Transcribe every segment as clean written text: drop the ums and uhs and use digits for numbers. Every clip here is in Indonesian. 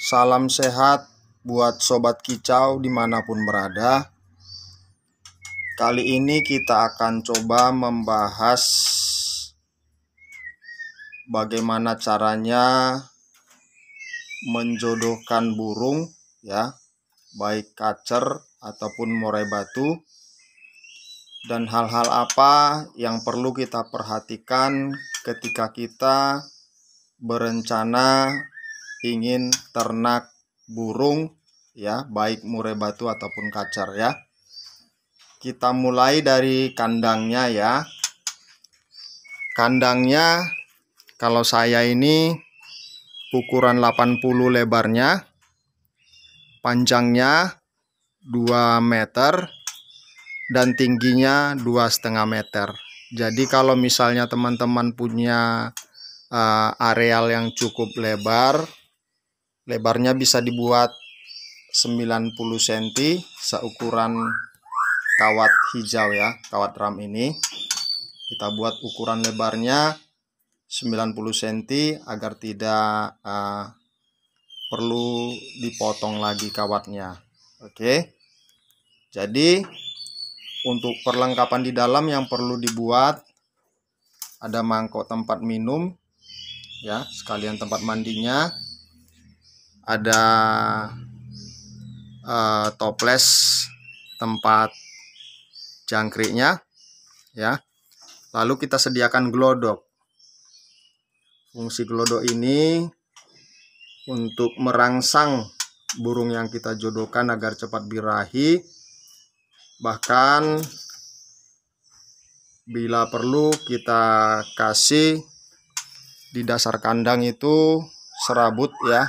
Salam sehat buat sobat kicau dimanapun berada. Kali ini kita akan coba membahas bagaimana caranya menjodohkan burung, ya, baik kacer ataupun murai batu, dan hal-hal apa yang perlu kita perhatikan ketika kita berencana ingin ternak burung, ya, baik murai batu ataupun kacer, ya. Kita mulai dari kandangnya, ya. Kandangnya kalau saya ini ukuran 80 lebarnya, panjangnya 2 meter dan tingginya 2,5 meter. Jadi kalau misalnya teman-teman punya areal yang cukup lebar, lebarnya bisa dibuat 90 cm seukuran kawat hijau, ya, kawat ram ini. Kita buat ukuran lebarnya 90 cm agar tidak perlu dipotong lagi kawatnya. Oke. Jadi untuk perlengkapan di dalam yang perlu dibuat, ada mangkok tempat minum, ya, sekalian tempat mandinya. Ada toples tempat jangkriknya, ya. Lalu kita sediakan glodok. Fungsi glodok ini untuk merangsang burung yang kita jodohkan agar cepat birahi. Bahkan bila perlu kita kasih di dasar kandang itu serabut, ya,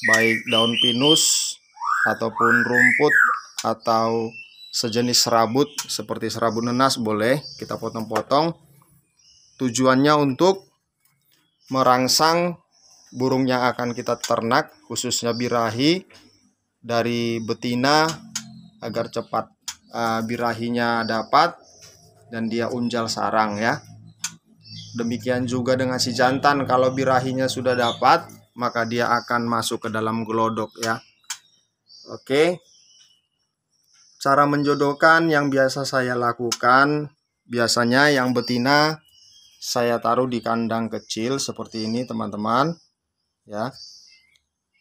baik daun pinus ataupun rumput atau sejenis serabut seperti serabut nenas, boleh kita potong-potong. Tujuannya untuk merangsang burung yang akan kita ternak, khususnya birahi dari betina, agar cepat birahinya dapat dan dia unjal sarang, ya. Demikian juga dengan si jantan, kalau birahinya sudah dapat, maka dia akan masuk ke dalam glodok, ya. Oke. Cara menjodohkan yang biasa saya lakukan, biasanya yang betina saya taruh di kandang kecil seperti ini, teman-teman, ya.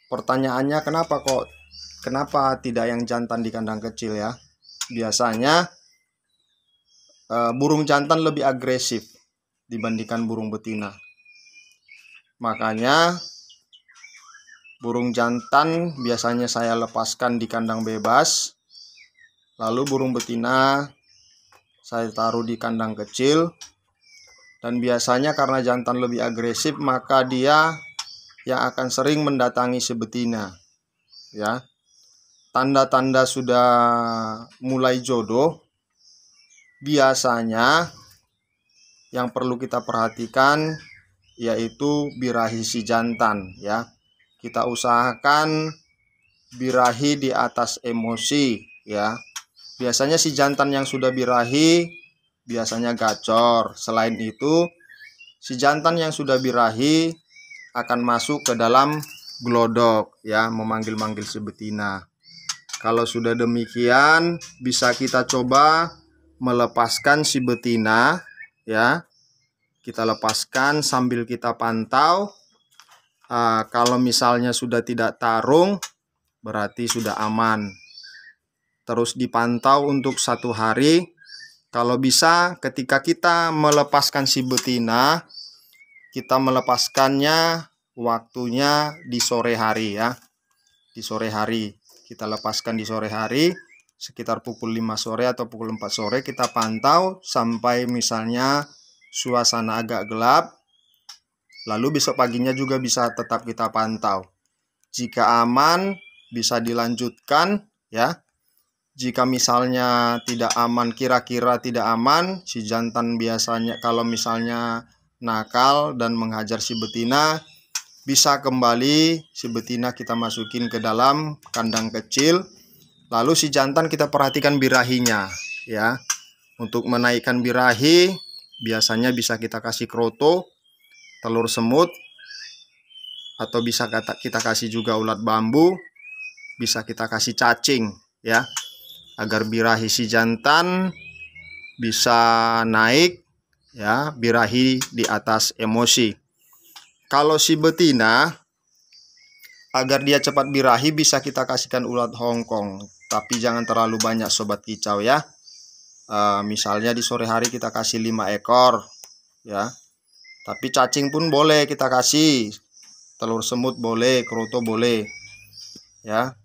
Pertanyaannya, kenapa tidak yang jantan di kandang kecil, ya? Biasanya burung jantan lebih agresif dibandingkan burung betina. Makanya burung jantan biasanya saya lepaskan di kandang bebas, lalu burung betina saya taruh di kandang kecil. Dan biasanya karena jantan lebih agresif, maka dia yang akan sering mendatangi si betina, ya. Tanda-tanda sudah mulai jodoh, biasanya yang perlu kita perhatikan yaitu birahi si jantan, ya. Kita usahakan birahi di atas emosi, ya. Biasanya si jantan yang sudah birahi biasanya gacor. Selain itu, si jantan yang sudah birahi akan masuk ke dalam glodok, ya, memanggil-manggil si betina. Kalau sudah demikian, bisa kita coba melepaskan si betina, ya. Kita lepaskan sambil kita pantau. Kalau misalnya sudah tidak tarung, berarti sudah aman. Terus dipantau untuk 1 hari. Kalau bisa, ketika kita melepaskan si betina, kita melepaskannya waktunya di sore hari, ya. Di sore hari. Kita lepaskan di sore hari, sekitar pukul 5 sore atau pukul 4 sore. Kita pantau sampai misalnya suasana agak gelap. Lalu besok paginya juga bisa tetap kita pantau. Jika aman, bisa dilanjutkan, ya. Jika misalnya tidak aman, kira-kira tidak aman, si jantan biasanya kalau misalnya nakal dan menghajar si betina, bisa kembali si betina kita masukin ke dalam kandang kecil. Lalu si jantan kita perhatikan birahinya, ya. Untuk menaikkan birahi, biasanya bisa kita kasih kroto, telur semut, atau bisa kita kasih juga ulat bambu, bisa kita kasih cacing ya, agar birahi si jantan bisa naik ya, birahi di atas emosi. Kalau si betina, agar dia cepat birahi, bisa kita kasihkan ulat Hongkong, tapi jangan terlalu banyak sobat kicau ya. Misalnya di sore hari kita kasih 5 ekor ya. Tapi cacing pun boleh kita kasih, telur semut boleh, kroto boleh ya.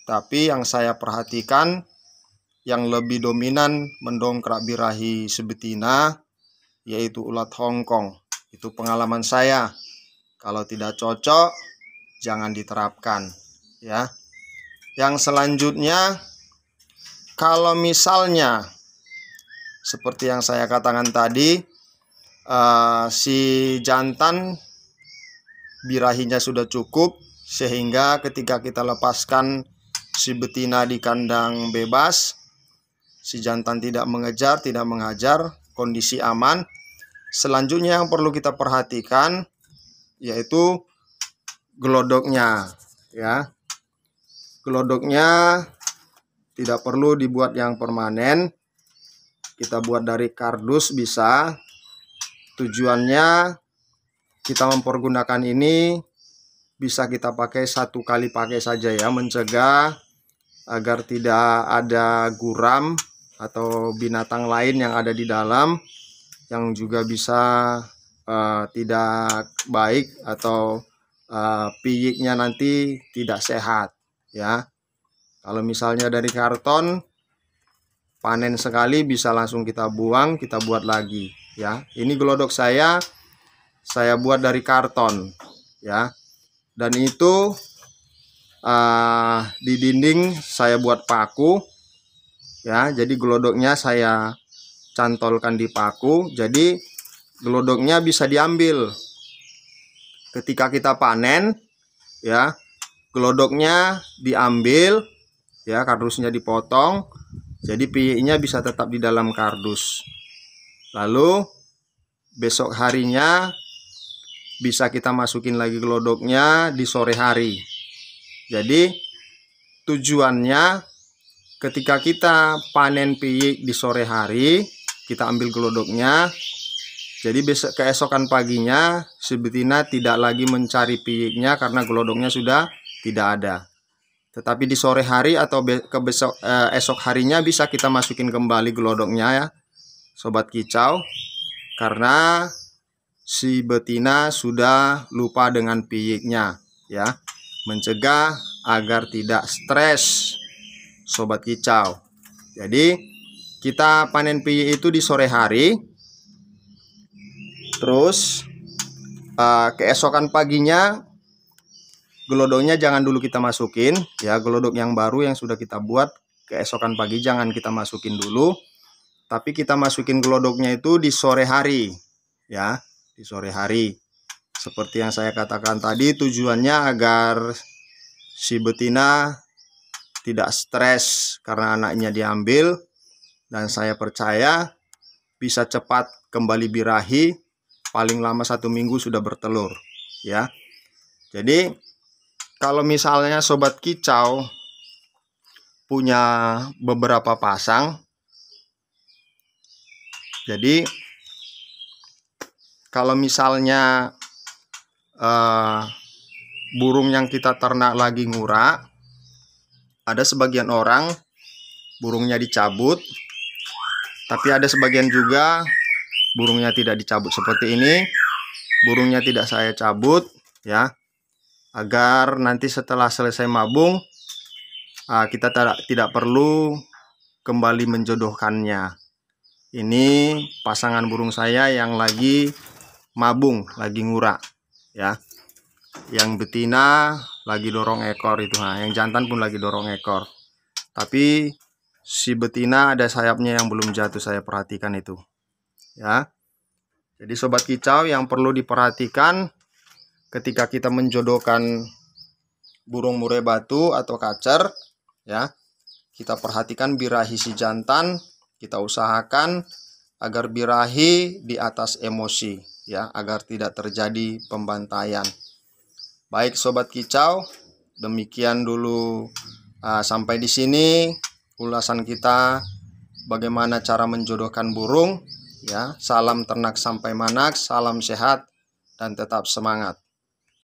Tapi yang saya perhatikan, yang lebih dominan mendongkrak birahi si betina yaitu ulat Hongkong. Itu pengalaman saya. Kalau tidak cocok, jangan diterapkan ya. Yang selanjutnya, kalau misalnya seperti yang saya katakan tadi, si jantan birahinya sudah cukup, sehingga ketika kita lepaskan si betina di kandang bebas, si jantan tidak mengejar, tidak menghajar, kondisi aman. Selanjutnya yang perlu kita perhatikan yaitu gelodoknya ya. Gelodoknya tidak perlu dibuat yang permanen, kita buat dari kardus bisa. Tujuannya kita mempergunakan ini bisa kita pakai 1 kali pakai saja ya, mencegah agar tidak ada guram atau binatang lain yang ada di dalam yang juga bisa tidak baik, atau piyiknya nanti tidak sehat ya. Kalau misalnya dari karton, panen sekali bisa langsung kita buang, kita buat lagi ya. Ini gelodok saya buat dari karton ya. Dan itu di dinding saya buat paku ya. Jadi gelodoknya saya cantolkan di paku, jadi gelodoknya bisa diambil ketika kita panen ya. Gelodoknya diambil ya, kardusnya dipotong, jadi piyiknya bisa tetap di dalam kardus. Lalu besok harinya bisa kita masukin lagi gelodoknya di sore hari. Jadi tujuannya ketika kita panen piyik di sore hari, kita ambil gelodoknya, jadi besok keesokan paginya si betina tidak lagi mencari piyiknya karena gelodoknya sudah tidak ada. Tetapi di sore hari atau esok harinya bisa kita masukin kembali gelodoknya ya sobat kicau, karena si betina sudah lupa dengan piyiknya ya. Mencegah agar tidak stres sobat kicau. Jadi kita panen piyik itu di sore hari, terus keesokan paginya gelodoknya jangan dulu kita masukin ya. Gelodok yang baru yang sudah kita buat keesokan pagi jangan kita masukin dulu, tapi kita masukin gelodoknya itu di sore hari ya, di sore hari. Seperti yang saya katakan tadi, tujuannya agar si betina tidak stres karena anaknya diambil, dan saya percaya bisa cepat kembali birahi, paling lama 1 minggu sudah bertelur ya. Jadi kalau misalnya sobat kicau punya beberapa pasang, jadi kalau misalnya burung yang kita ternak lagi ngurak, ada sebagian orang burungnya dicabut, tapi ada sebagian juga burungnya tidak dicabut. Seperti ini, burungnya tidak saya cabut ya, agar nanti setelah selesai mabung kita tidak perlu kembali menjodohkannya. Ini pasangan burung saya yang lagi mabung, lagi ngurak ya. Yang betina lagi dorong ekor itu, yang jantan pun lagi dorong ekor. Tapi si betina ada sayapnya yang belum jatuh, saya perhatikan itu ya. Jadi sobat kicau, yang perlu diperhatikan ketika kita menjodohkan burung murai batu atau kacer ya, kita perhatikan birahi si jantan, kita usahakan agar birahi di atas emosi ya, agar tidak terjadi pembantaian. Baik sobat kicau, demikian dulu sampai di sini ulasan kita bagaimana cara menjodohkan burung, ya. Salam ternak sampai manak, salam sehat dan tetap semangat.